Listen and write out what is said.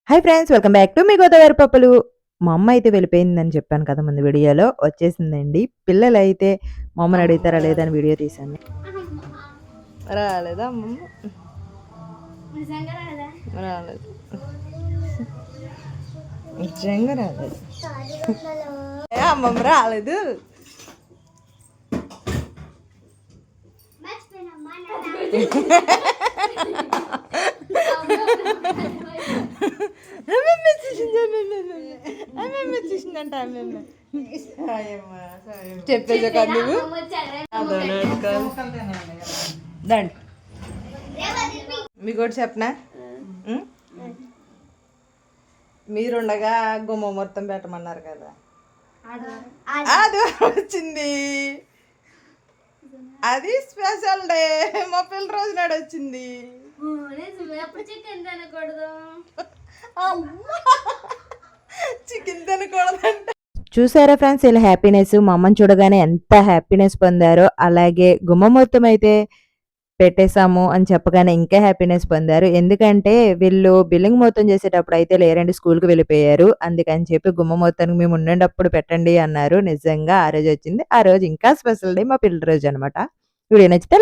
Hi friends, welcome back to మీ గోదావరి పప్పులు. మా అమ్మ అయితే వెళ్ళిపోయిందని చెప్పాను కదా ముందు వీడియోలో. వచ్చేసిందండి. పిల్లలైతే మా అమ్మని అడుగుతారా లేదా అని వీడియో తీశాను. రాలేదా అమ్మమ్మ? రాలేదు, నిజంగా రాలేదు. అమ్మమ్మ రాలేదు. చెప్పేసా కదా నువ్వు. దండి మీకు ఒకటి చెప్పనా, మీరుండగా గుమ్మ మొత్తం పెట్టమన్నారు కదా, అది వచ్చింది. అది స్పెషల్ డే, మా పిల్ల రోజు నాడు వచ్చింది. చికెన్ తినకూడదంట. చూసారా ఫ్రెండ్స్, ఇలా హ్యాపీనెస్ మా అమ్మని చూడగానే ఎంత హ్యాపీనెస్ పొందారో. అలాగే గుమ్మ మొత్తం అయితే పెట్టేశాము అని చెప్పగానే ఇంకా హ్యాపీనెస్ పొందారు. ఎందుకంటే వీళ్ళు బిల్లింగ్ మొత్తం చేసేటప్పుడు అయితే లేరండి, స్కూల్కి వెళ్ళిపోయారు. అందుకని చెప్పి గుమ్మ మొత్తానికి మేము ఉండేటప్పుడు పెట్టండి అన్నారు. నిజంగా ఆ రోజు వచ్చింది. ఆ రోజు ఇంకా స్పెషల్ డే, మా పిల్లల రోజు అనమాట. వీడియో నచ్చితే